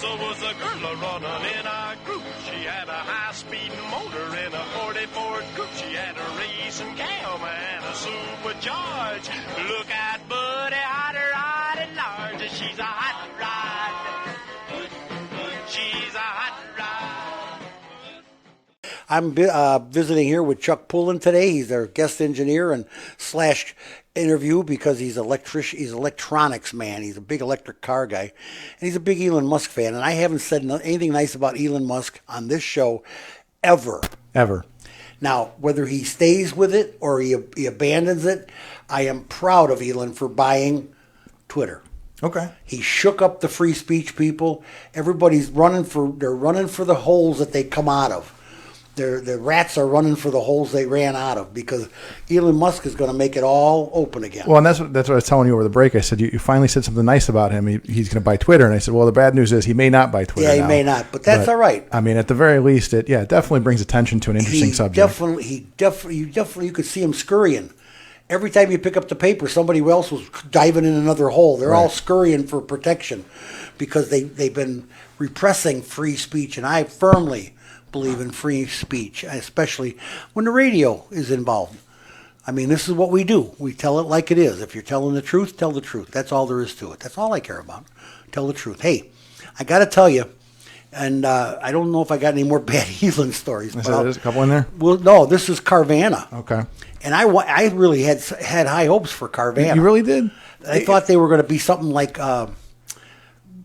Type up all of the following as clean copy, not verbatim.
Was a girl running in our group. She had a high-speed motor in a 40 Ford Coupe. She had a racing cam and a supercharged. Look out, buddy, hot rod and large. She's a hot rod. She's a hot rod. I'm visiting here with Chuck Pullen today. He's our guest engineer and slash interview because he's electronics man. He's a big electric car guy, and he's a big Elon Musk fan. And I haven't said anything nice about Elon Musk on this show ever. Now, whether he stays with it or he abandons it, I am proud of Elon for buying Twitter. Okay. He shook up the free speech people. Everybody's running for the holes that they come out of. The rats are running for the holes they ran out of because Elon Musk is going to make it all open again. Well, and that's what I was telling you over the break. I said, you finally said something nice about him. He's going to buy Twitter. And I said, well, the bad news is he may not buy Twitter. Yeah, he may not, but that's all right. I mean, at the very least, it definitely brings attention to an interesting subject. You could see him scurrying. Every time you pick up the paper, somebody else was diving in another hole. They're all scurrying for protection because they've been repressing free speech, and I firmly believe in free speech, especially when the radio is involved. I mean, this is what we do. We tell it like it is. If you're telling the truth, tell the truth. That's all there is to it. That's all I care about. Tell the truth. Hey, I got to tell you, and I don't know if I got any more bad Elon stories. There's a couple in there? Well, no, this is Carvana. Okay. And I really had high hopes for Carvana. You really did? I thought they were going to be something like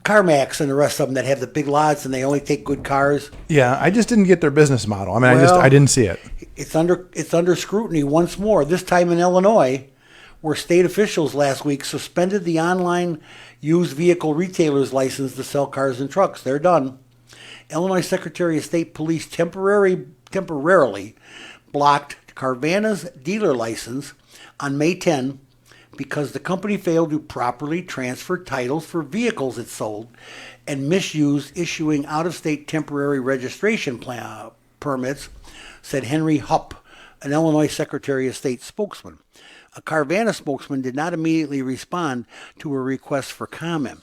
CarMax and the rest of them that have the big lots and they only take good cars. Yeah, I just didn't get their business model. I mean, I didn't see it. It's under scrutiny once more. This time in Illinois, where state officials last week suspended the online used vehicle retailer's license to sell cars and trucks. They're done. Illinois Secretary of State Police temporarily blocked Carvana's dealer license on May 10 because the company failed to properly transfer titles for vehicles it sold and misused issuing out-of-state temporary registration permits, said Henry Hupp, an Illinois Secretary of State spokesman. A Carvana spokesman did not immediately respond to a request for comment.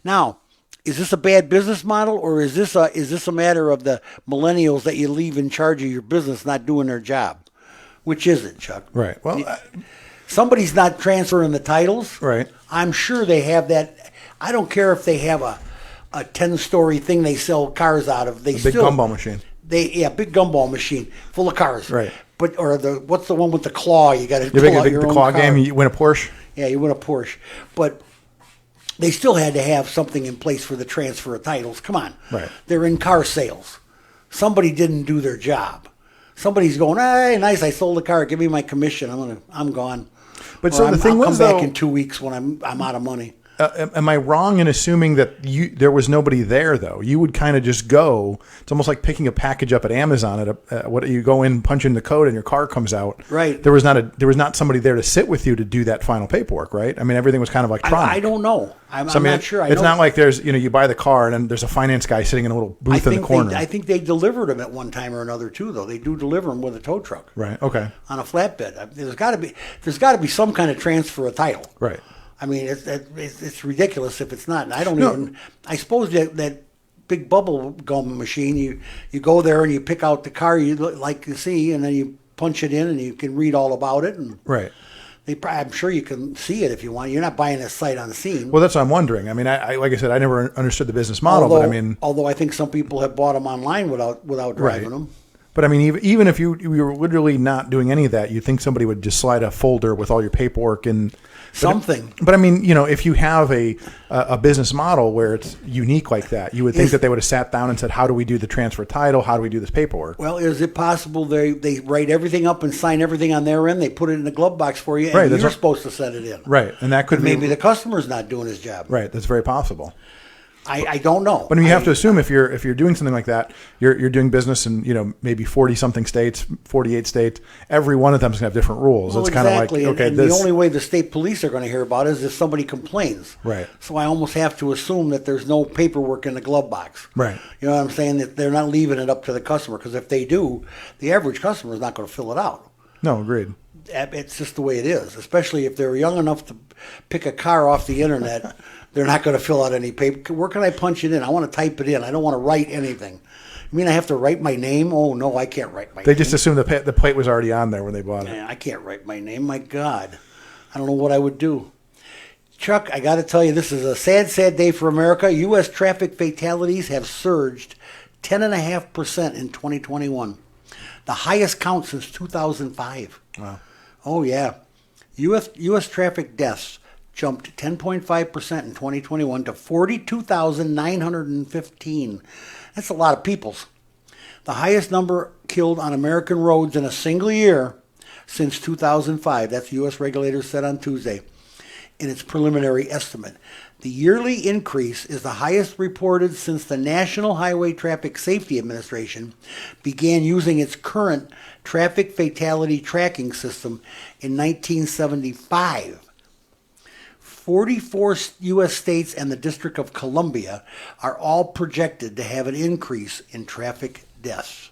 Now, is this a bad business model, or is this a matter of the millennials that you leave in charge of your business not doing their job? Which is it, Chuck? Right. Well, somebody's not transferring the titles. Right. I'm sure they have that. I don't care if they have a 10-story thing they sell cars out of. Big gumball machine. Big gumball machine full of cars. Right. But what's the one with the claw? You got to pull out your the own claw car. game. You win a Porsche. Yeah, you win a Porsche. But they still had to have something in place for the transfer of titles. Come on. Right. They're in car sales. Somebody didn't do their job. Somebody's going, hey, nice, I sold the car. Give me my commission. I'm gone. But so the thing was, I'll come back in 2 weeks when I'm out of money. Am I wrong in assuming that there was nobody there though? You would kind of just go. It's almost like picking a package up at Amazon. You go in, punch in the code, and your car comes out. Right. There was not somebody there to sit with you to do that final paperwork. Right. I mean, everything was kind of electronic. I don't know. I'm not sure. It's not like there's you buy the car and then there's a finance guy sitting in a little booth in the corner. I think they delivered them at one time or another too, though. They do deliver them with a tow truck. Right. Okay. On a flatbed. There's got to be some kind of transfer of title. Right. I mean, it's ridiculous if it's not. And I suppose that big bubble gum machine, you go there and you pick out the car you like to see, and then you punch it in and you can read all about it. And right. I'm sure you can see it if you want. You're not buying a sight on the scene. Well, that's what I'm wondering. I mean, I like I said, I never understood the business model, although I think some people have bought them online without driving them. But I mean, even if you were literally not doing any of that, you'd think somebody would just slide a folder with all your paperwork and something. But I mean, if you have a business model where it's unique like that, you would think that they would have sat down and said, how do we do the transfer title? How do we do this paperwork? Well, is it possible they write everything up and sign everything on their end? They put it in the glove box for you, and you're supposed to set it in. Right, and that could maybe the customer's not doing his job. Right, that's very possible. I don't know. But you have to assume if you're doing something like that, you're doing business in maybe 40-something states, 48 states. Every one of them is going to have different rules. Well, it's kind of like, okay, and the only way the state police are going to hear about it is if somebody complains. Right. So I almost have to assume that there's no paperwork in the glove box. Right. You know what I'm saying? That they're not leaving it up to the customer, because if they do, the average customer is not going to fill it out. No, agreed. it's just the way it is. Especially if they're young enough to pick a car off the internet, they're not going to fill out any paper. Where can I punch it in? I want to type it in. I don't want to write anything. You mean I have to write my name? Oh, no, I can't write my name. They just assumed the plate was already on there when they bought it. Man, I can't write my name. My God. I don't know what I would do. Chuck, I got to tell you, this is a sad, sad day for America. U.S. traffic fatalities have surged 10.5% in 2021. The highest count since 2005. Wow. Oh, yeah. U.S. traffic deaths jumped 10.5% in 2021 to 42,915. That's a lot of peoples. The highest number killed on American roads in a single year since 2005. That's U.S. regulators said on Tuesday in its preliminary estimate. The yearly increase is the highest reported since the National Highway Traffic Safety Administration began using its current traffic fatality tracking system in 1975. 44 U.S. states and the District of Columbia are all projected to have an increase in traffic deaths.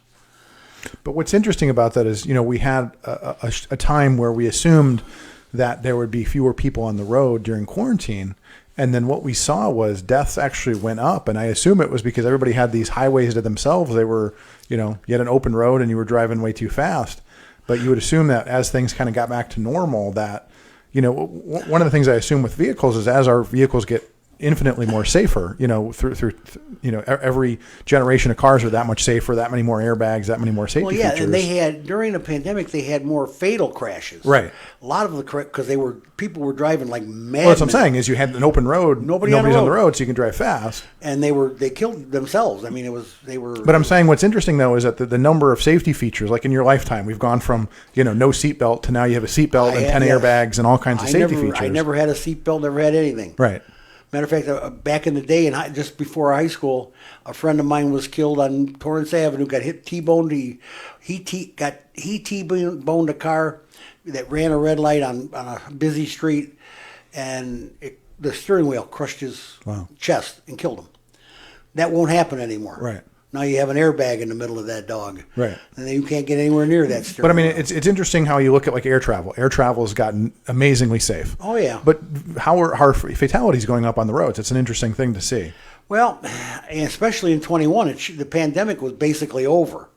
But what's interesting about that is, we had a time where we assumed that there would be fewer people on the road during quarantine. And then what we saw was deaths actually went up. And I assume it was because everybody had these highways to themselves. They were, you had an open road and you were driving way too fast. But you would assume that as things kind of got back to normal, that, one of the things I assume with vehicles is as our vehicles get infinitely more safer, through every generation of cars are that much safer, that many more airbags, that many more safety features. And they had, during the pandemic, they had more fatal crashes. Right. A lot of because people were driving like mad. Well, that's what I'm saying is you had an open road, nobody's on the road, so you can drive fast. And they killed themselves. I mean, they were. But I'm saying what's interesting though is that the number of safety features, like in your lifetime, we've gone from no seatbelt to now you have a seatbelt and 10 airbags and all kinds of safety features. I never had a seatbelt, never had anything. Right. Matter of fact, back in the day, just before high school, a friend of mine was killed on Torrance Avenue. Got hit T-boned. He T-boned a car that ran a red light on a busy street, and the steering wheel crushed his chest and killed him. That won't happen anymore. Right. Now you have an airbag in the middle of that dog. Right. And then you can't get anywhere near that steering But I mean, wheel. it's interesting how you look at like air travel. Air travel has gotten amazingly safe. Oh, yeah. But how are fatalities going up on the roads? It's an interesting thing to see. Well, especially in 21, the pandemic was basically over.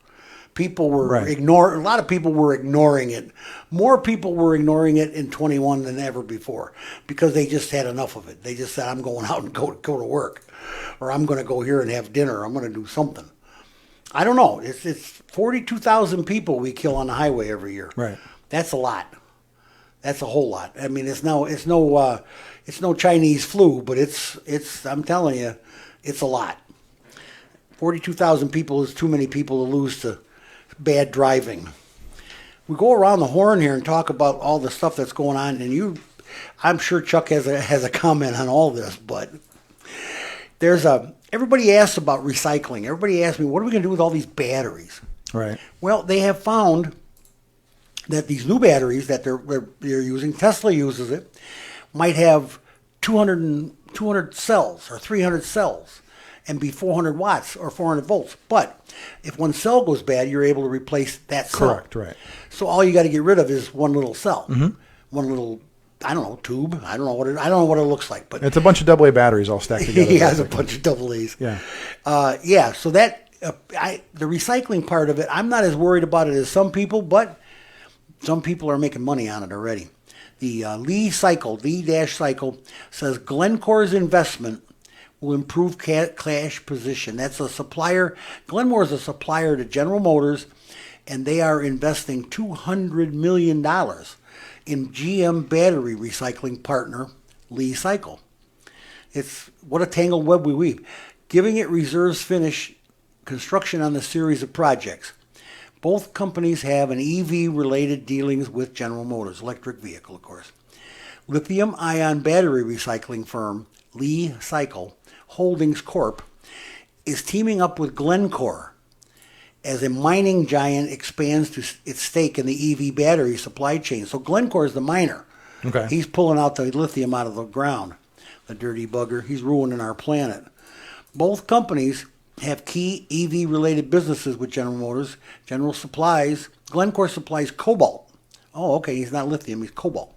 People were a lot of people were ignoring it. More people were ignoring it in 21 than ever before because they just had enough of it. They just said, I'm going out and go to work. Or I'm going to go here and have dinner. I'm going to do something. I don't know. It's 42,000 people we kill on the highway every year. Right. That's a lot. That's a whole lot. I mean, it's no Chinese flu, but it's. I'm telling you, it's a lot. 42,000 people is too many people to lose to bad driving. We go around the horn here and talk about all the stuff that's going on, and I'm sure Chuck has a comment on all this, but. Everybody asks about recycling. Everybody asks me, what are we going to do with all these batteries? Right. Well, they have found that these new batteries that they're using, Tesla uses it, might have 200 cells or 300 cells and be 400 watts or 400 volts. But if one cell goes bad, you're able to replace that cell. Correct, right. So all you got to get rid of is one little cell, one little tube. I don't know what it looks like, but it's a bunch of AA batteries all stacked together. He has a bunch of AA's. Yeah. So that the recycling part of it, I'm not as worried about it as some people, but some people are making money on it already. The Lee Cycle says Glencore's investment will improve cash position. That's a supplier. Glenmore is a supplier to General Motors, and they are investing $200 million in GM battery recycling partner Lee Cycle. It's what a tangled web we weave. Giving it reserves finish construction on the series of projects. Both companies have an EV-related dealings with General Motors, electric vehicle, of course. Lithium-ion battery recycling firm Lee Cycle Holdings Corp. is teaming up with Glencore as a mining giant expands to its stake in the EV battery supply chain. So Glencore is the miner. Okay. He's pulling out the lithium out of the ground, the dirty bugger. He's ruining our planet. Both companies have key EV-related businesses with General Motors. Glencore supplies cobalt, Oh, okay, he's not lithium, he's cobalt.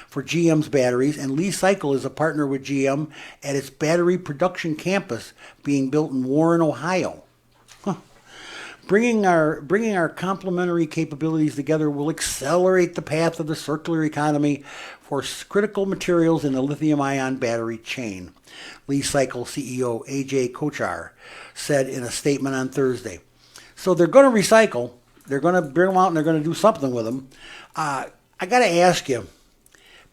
For GM's batteries, and Lee Cycle is a partner with GM at its battery production campus being built in Warren, Ohio. Bringing our complementary capabilities together will accelerate the path of the circular economy for critical materials in the lithium-ion battery chain, Lee Cycle CEO A.J. Kochar said in a statement on Thursday. So they're going to recycle. They're going to bring them out and they're going to do something with them. I got to ask you,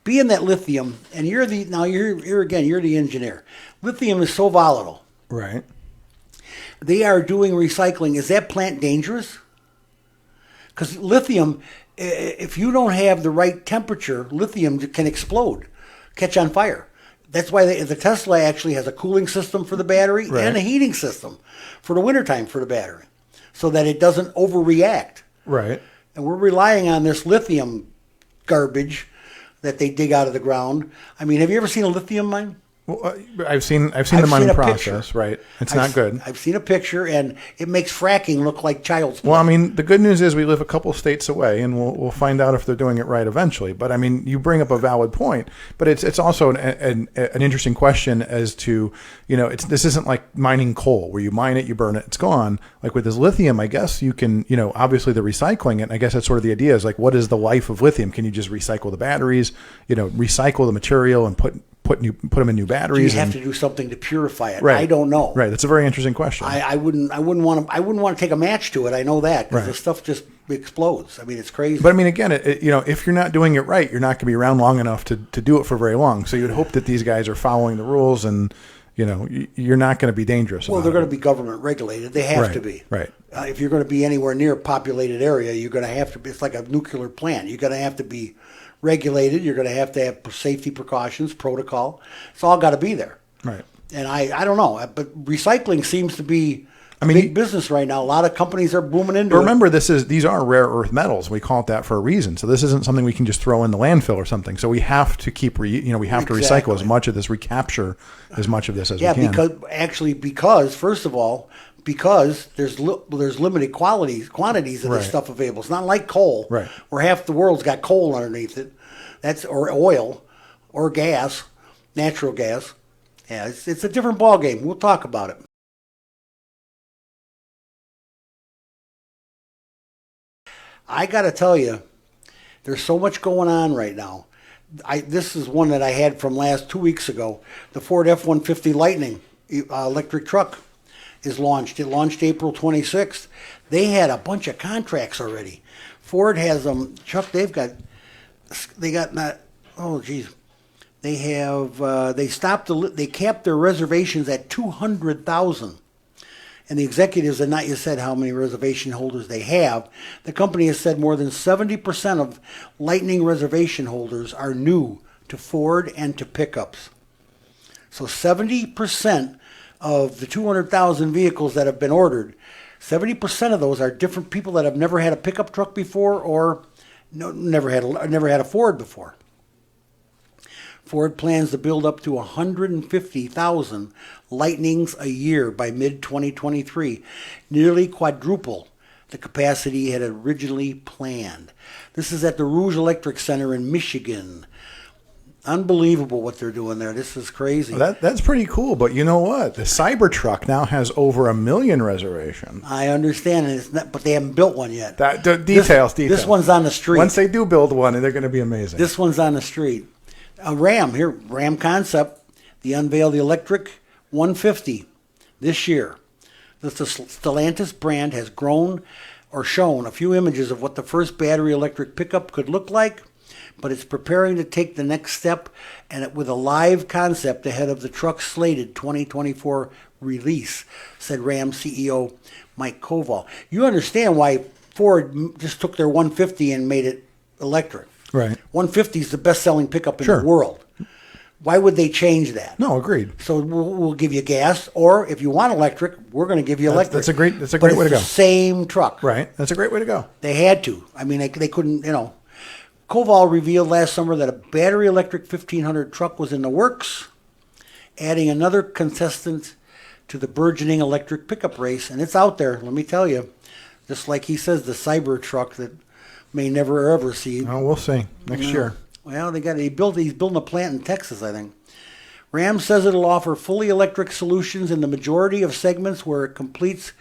being that lithium, and you're the engineer. Lithium is so volatile. Right. They are doing recycling. Is that plant dangerous? Because lithium, if you don't have the right temperature, lithium can explode, catch on fire. That's why the Tesla actually has a cooling system for the battery and a heating system for the wintertime for the battery, so that it doesn't overreact. Right. And we're relying on this lithium garbage that they dig out of the ground. I mean, have you ever seen a lithium mine? Well, I've seen the mining process, right? It's not good. I've seen a picture, and it makes fracking look like child's play. Well, I mean, the good news is we live a couple states away, and we'll find out if they're doing it right eventually. But I mean, you bring up a valid point, but it's also an interesting question as to, this isn't like mining coal where you mine it, you burn it, it's gone. Like with this lithium, I guess you can, obviously the recycling it. I guess that's sort of the idea is like, what is the life of lithium? Can you just recycle the batteries, recycle the material and put them in new batteries? Do you have to do something to purify it? Right. I don't know. Right. That's a very interesting question. I wouldn't want to take a match to it. I know that because the stuff just explodes. I mean, it's crazy. But I mean, again, if you're not doing it right, you're not going to be around long enough to do it for very long. So you'd hope that these guys are following the rules, and you're not going to be dangerous. Well, they're going to be government regulated. They have to be. Right. If you're going to be anywhere near a populated area, you're going to have to be. It's like a nuclear plant. You're going to have to be regulated. You're going to have safety precautions, protocol. It's all got to be there. Right. And I don't know, but recycling seems to be big business right now. A lot of companies are booming into it. Remember, these are rare earth metals. We call it that for a reason. So this isn't something we can just throw in the landfill or something. So we have to keep to recycle as much of this, recapture as much of this as we can. Because first of all, there's limited quantities of this stuff available. It's not like coal, where half the world's got coal underneath it. Or oil, or gas, natural gas. Yeah, it's a different ballgame. We'll talk about it. I got to tell you, there's so much going on right now. This is one that I had from 2 weeks ago. The Ford F-150 Lightning electric truck is launched. It launched April 26th. They had a bunch of contracts already. Ford has them. Chuck, they capped their reservations at 200,000. And the executives have not yet said how many reservation holders they have. The company has said more than 70% of Lightning reservation holders are new to Ford and to pickups. So 70% of the 200,000 vehicles that have been ordered, 70% of those are different people that have never had a pickup truck before or never had a Ford before. Ford plans to build up to 150,000 Lightnings a year by mid-2023, nearly quadruple the capacity it had originally planned. This is at the Rouge Electric Center in Michigan. Unbelievable what they're doing there. This is crazy. Well, that's pretty cool, but you know what? The Cybertruck now has over 1 million reservations. I understand, but they haven't built one yet. Details. This one's on the street. Once they do build one, they're going to be amazing. This one's on the street. Ram Concept, they unveiled the electric 150 this year. The Stellantis brand has shown a few images of what the first battery electric pickup could look like, but it's preparing to take the next step with a live concept ahead of the truck's slated 2024 release, said Ram CEO Mike Koval. You understand why Ford just took their 150 and made it electric. Right. 150 is the best-selling pickup in the world. Why would they change that? No, agreed. So we'll give you gas, or if you want electric, we're going to give you electric. That's a great way to go. It's the same truck. Right. That's a great way to go. They had to. I mean, they couldn't, Koval revealed last summer that a battery electric 1500 truck was in the works, adding another contestant to the burgeoning electric pickup race. And it's out there, let me tell you. Just like he says, the Cybertruck that may never ever see. Oh, we'll see next year. Well, he's building a plant in Texas, I think. Ram says it'll offer fully electric solutions in the majority of segments when it completes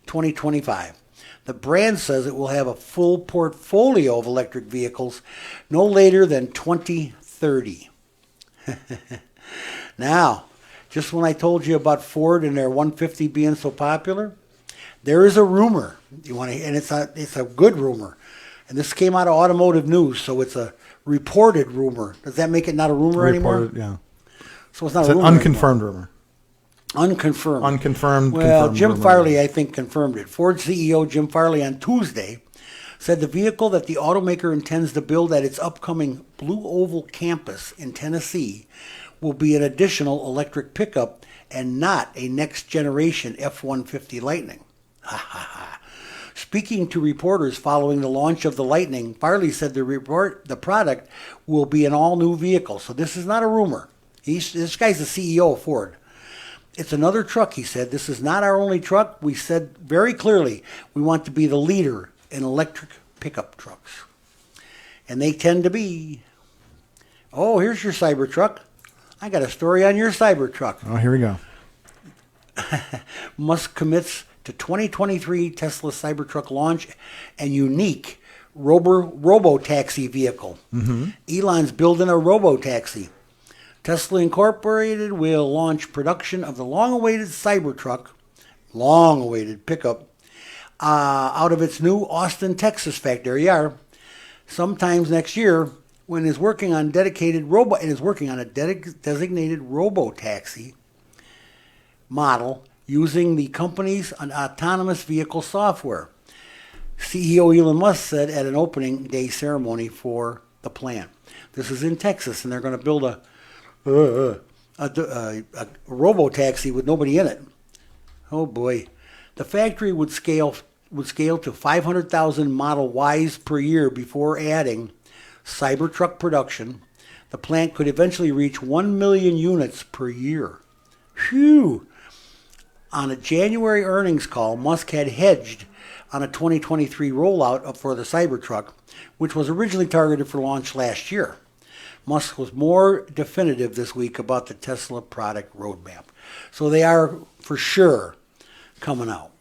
2025. The brand says it will have a full portfolio of electric vehicles no later than 2030. Now, just when I told you about Ford and their 150 being so popular, there is a rumor. And it's a good rumor. And this came out of Automotive News, so it's a reported rumor. Does that make it not a rumor anymore? Yeah. So it's not It's a an rumor unconfirmed anymore. rumor. Unconfirmed. Unconfirmed. Well, confirmed Jim rumor. Farley, I think, confirmed it. Ford CEO Jim Farley on Tuesday said the vehicle that the automaker intends to build at its upcoming Blue Oval campus in Tennessee will be an additional electric pickup and not a next-generation F-150 Lightning. Ha ha ha. Speaking to reporters following the launch of the Lightning, Farley said the product will be an all-new vehicle. So this is not a rumor. This guy's the CEO of Ford. It's another truck, he said. This is not our only truck. We said very clearly we want to be the leader in electric pickup trucks. And they tend to be. Oh, here's your Cybertruck. I got a story on your Cybertruck. Oh, here we go. Musk commits to 2023 Tesla Cybertruck launch and unique robo-taxi vehicle. Elon's building a robo-taxi. Tesla Incorporated will launch production of the long-awaited Cybertruck, long-awaited pickup, out of its new Austin, Texas factory sometimes next year when it's working on designated robo-taxi model using the company's autonomous vehicle software. CEO Elon Musk said at an opening day ceremony for the plant. This is in Texas, and they're going to build a robo-taxi with nobody in it. Oh boy. The factory would scale to 500,000 Model Ys per year before adding Cybertruck production. The plant could eventually reach 1 million units per year. Phew. On a January earnings call, Musk had hedged on a 2023 rollout for the Cybertruck, which was originally targeted for launch last year. Musk was more definitive this week about the Tesla product roadmap. So they are for sure coming out.